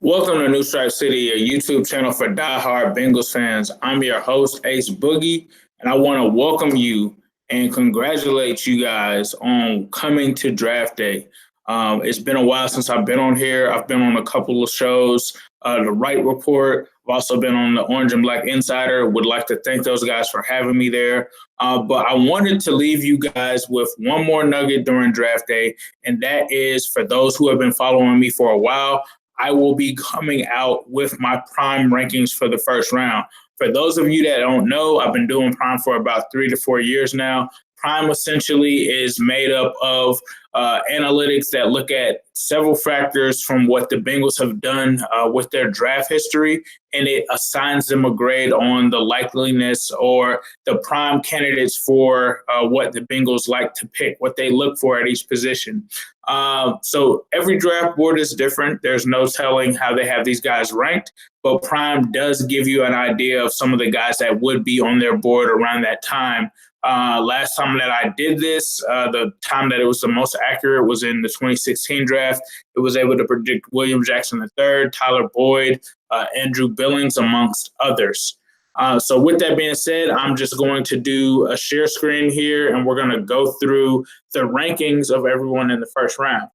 Welcome to New Stripe City, a YouTube channel for diehard Bengals fans. I'm your host, Ace Boogie, and I want to welcome you and congratulate you guys on coming to draft day. It's been a while since I've been on here. I've been on a couple of shows, The Right Report. I've also been on the Orange and Black Insider. Would like to thank those guys for having me there. But I wanted to leave you guys with one more nugget during draft day, and that is for those who have been following me for a while, I will be coming out with my prime rankings for the first round. For those of you that don't know, I've been doing prime for about 3 to 4 years now. Prime essentially is made up of analytics that look at several factors from what the Bengals have done with their draft history, and it assigns them a grade on the likeliness or the prime candidates for what the Bengals like to pick, what they look for at each position. So every draft board is different. There's no telling how they have these guys ranked, but Prime does give you an idea of some of the guys that would be on their board around that time. Last time that I did this, the time that it was the most accurate was in the 2016 draft. It was able to predict William Jackson III, Tyler Boyd, Andrew Billings, amongst others. So with that being said, I'm just going to do a share screen here, and we're going to go through the rankings of everyone in the first round.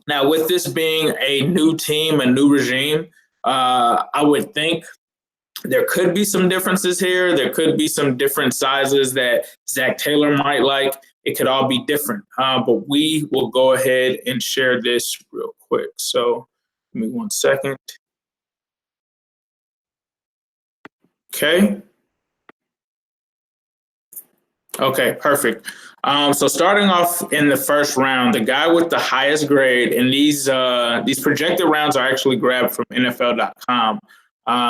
Now, with this being a new team, a new regime, I would think there could be some differences here. There could be some different sizes that Zach Taylor might like. It could all be different. But we will go ahead and share this real quick. So give me 1 second. Okay. Okay, perfect. So starting off in the first round, the guy with the highest grade, and these projected rounds are actually grabbed from NFL.com.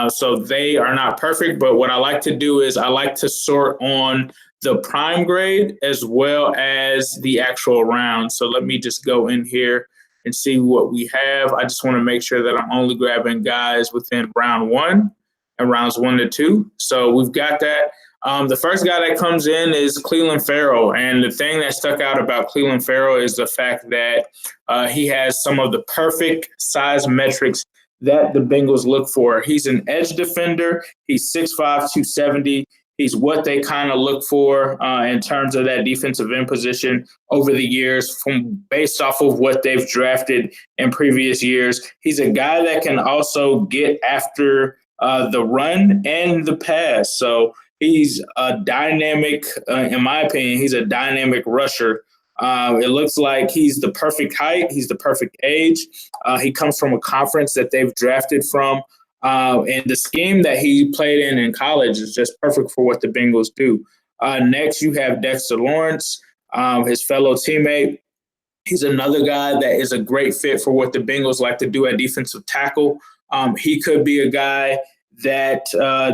So they are not perfect, but what I like to do is I like to sort on the prime grade as well as the actual round. So let me just go in here and see what we have. I just want to make sure that I'm only grabbing guys within round 1 and rounds 1 to 2. So we've got that. The first guy that comes in is Clelin Ferrell. And the thing that stuck out about Clelin Ferrell is the fact that he has some of the perfect size metrics that the Bengals look for. He's an edge defender. He's 6'5", 270. He's what they kind of look for in terms of that defensive end position over the years based off of what they've drafted in previous years. He's a guy that can also get after the run and the pass. So he's a dynamic, in my opinion, he's a dynamic rusher. It looks like he's the perfect height. He's the perfect age. He comes from a conference that they've drafted from. And the scheme that he played in college is just perfect for what the Bengals do. Next, you have Dexter Lawrence, his fellow teammate. He's another guy that is a great fit for what the Bengals like to do at defensive tackle. He could be a guy that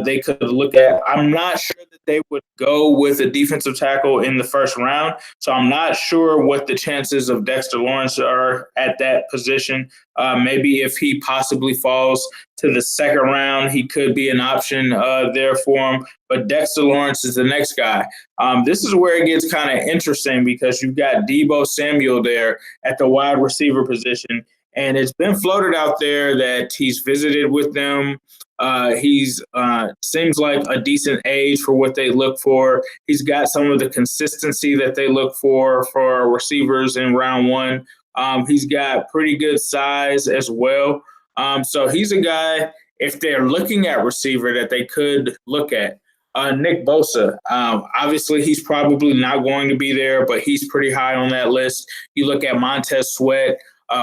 they could look at. I'm not sure that they would go with a defensive tackle in the first round, so I'm not sure what the chances of Dexter Lawrence are at that position. Maybe if he possibly falls to the second round, he could be an option there for him. But Dexter Lawrence is the next guy. This is where it gets kind of interesting because you've got Deebo Samuel there at the wide receiver position. And it's been floated out there that he's visited with them. He's seems like a decent age for what they look for. He's got some of the consistency that they look for receivers in round 1. He's got pretty good size as well. So he's a guy, if they're looking at receiver, that they could look at. Nick Bosa, obviously he's probably not going to be there, but he's pretty high on that list. You look at Montez Sweat,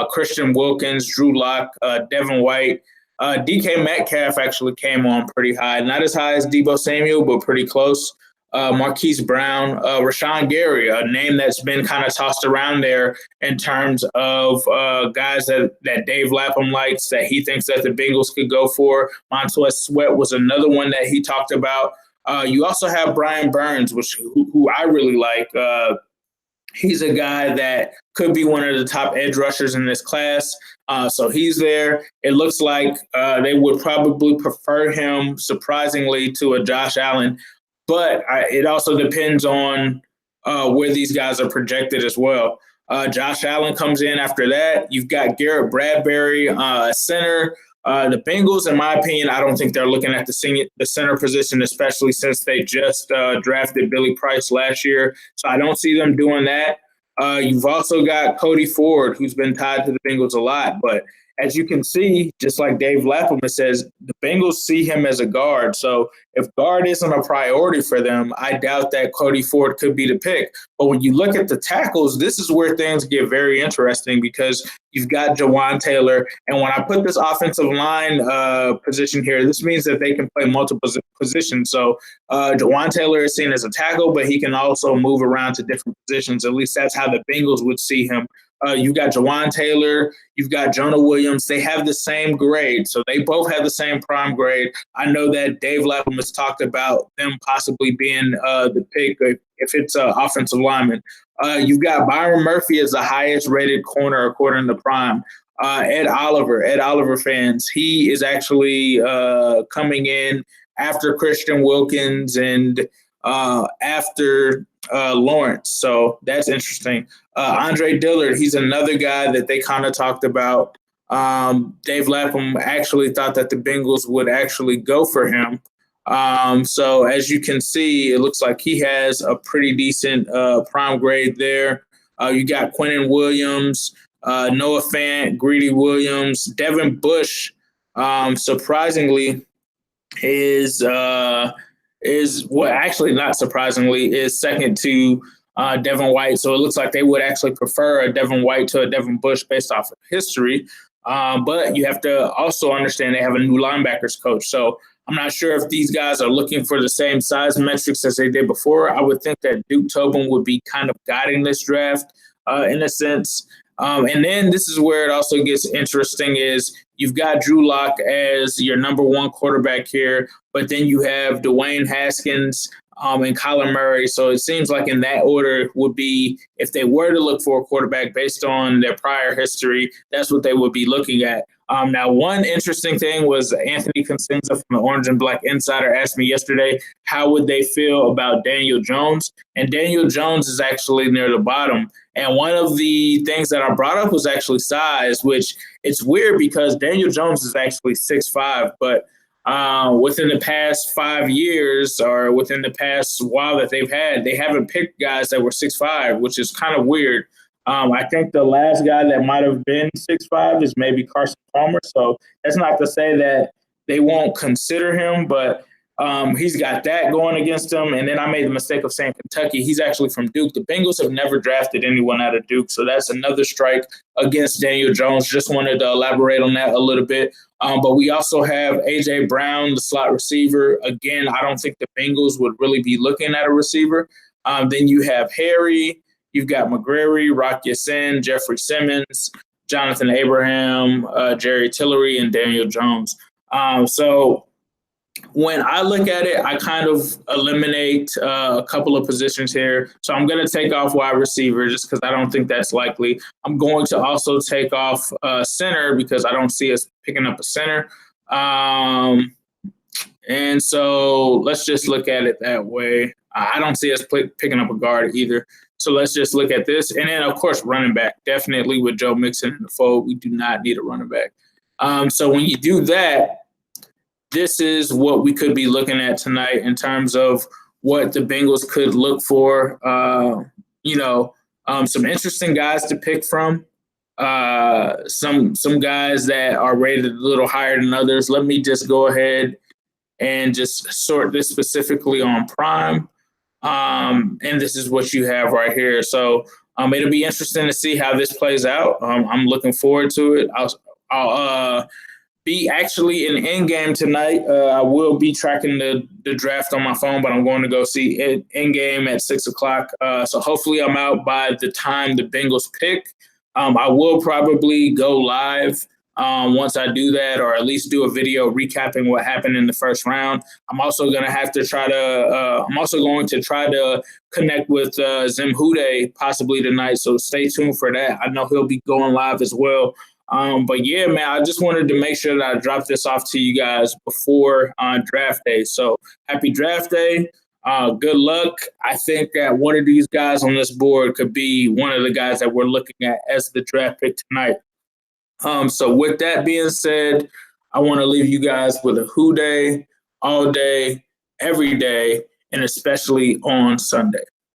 Christian Wilkins, Drew Lock, Devin White. DK Metcalf actually came on pretty high. Not as high as Deebo Samuel, but pretty close. Marquise Brown, Rashawn Gary, a name that's been kind of tossed around there in terms of guys that Dave Lapham likes, that he thinks that the Bengals could go for. Montez Sweat was another one that he talked about. You also have Brian Burns, who I really like. He's a guy that could be one of the top edge rushers in this class. So he's there. It looks like they would probably prefer him, surprisingly, to a Josh Allen. But it also depends on where these guys are projected as well. Josh Allen comes in after that. You've got Garrett Bradbury, center. The Bengals, in my opinion, I don't think they're looking at the center position, especially since they just drafted Billy Price last year. So I don't see them doing that. You've also got Cody Ford, who's been tied to the Bengals a lot. But as you can see, just like Dave Lapham says, the Bengals see him as a guard. So if guard isn't a priority for them, I doubt that Cody Ford could be the pick. But when you look at the tackles, this is where things get very interesting because you've got Jawan Taylor. And when I put this offensive line position here, this means that they can play multiple positions. So Jawan Taylor is seen as a tackle, but he can also move around to different positions. At least that's how the Bengals would see him. You've got Jawan Taylor, you've got Jonah Williams. They have the same grade, so they both have the same prime grade. I know that Dave Lapham has talked about them possibly being the pick if it's an offensive lineman. You've got Byron Murphy as the highest rated corner according to Prime. Ed Oliver fans, he is actually coming in after Christian Wilkins and after Lawrence. So that's interesting. Andre Dillard, he's another guy that they kind of talked about. Dave Lapham actually thought that the Bengals would actually go for him. So as you can see, it looks like he has a pretty decent prime grade there. You got Quentin Williams, Noah Fant, Greedy Williams, Devin Bush, surprisingly, is well, actually not surprisingly, is second to Devin White. So it looks like they would actually prefer a Devin White to a Devin Bush based off of history. But you have to also understand they have a new linebackers coach. So I'm not sure if these guys are looking for the same size metrics as they did before. I would think that Duke Tobin would be kind of guiding this draft in a sense. And then this is where it also gets interesting is you've got Drew Lock as your number one quarterback here, but then you have Dwayne Haskins and Kyler Murray. So it seems like in that order would be, if they were to look for a quarterback based on their prior history, that's what they would be looking at. Now, one interesting thing was Anthony Consenza from the Orange and Black Insider asked me yesterday, how would they feel about Daniel Jones? And Daniel Jones is actually near the bottom. And one of the things that I brought up was actually size, which it's weird because Daniel Jones is actually 6'5", but within the past 5 years or within the past while that they haven't picked guys that were 6'5", which is kind of weird. I think the last guy that might have been 6'5" is maybe Carson Palmer. So that's not to say that they won't consider him, but he's got that going against him. And then I made the mistake of saying Kentucky. He's actually from Duke. The Bengals have never drafted anyone out of Duke. So that's another strike against Daniel Jones. Just wanted to elaborate on that a little bit. But we also have A.J. Brown, the slot receiver. Again, I don't think the Bengals would really be looking at a receiver. Then you have Harry. You've got McGrary, Rock Ya-Sin, Jeffrey Simmons, Jonathan Abraham, Jerry Tillery, and Daniel Jones. So when I look at it, I kind of eliminate a couple of positions here. So I'm going to take off wide receiver just because I don't think that's likely. I'm going to also take off center because I don't see us picking up a center. And so let's just look at it that way. I don't see us picking up a guard either. So let's just look at this. And then, of course, running back. Definitely with Joe Mixon in the fold, we do not need a running back. So when you do that, this is what we could be looking at tonight in terms of what the Bengals could look for. Some interesting guys to pick from. Some guys that are rated a little higher than others. Let me just go ahead and just sort this specifically on Prime. And this is what you have right here. So it'll be interesting to see how this plays out. I'm looking forward to it. I'll be actually in Endgame tonight. I will be tracking the draft on my phone, but I'm going to go see it Endgame at 6 o'clock. So hopefully I'm out by the time the Bengals pick. I will probably go live once I do that, or at least do a video recapping what happened in the first round. I'm also going to try to connect with Zim Hude possibly tonight. So stay tuned for that. I know he'll be going live as well. But yeah, man, I just wanted to make sure that I dropped this off to you guys before draft day. So happy draft day. Good luck. I think that one of these guys on this board could be one of the guys that we're looking at as the draft pick tonight. So with that being said, I want to leave you guys with a who day, all day, every day, and especially on Sunday.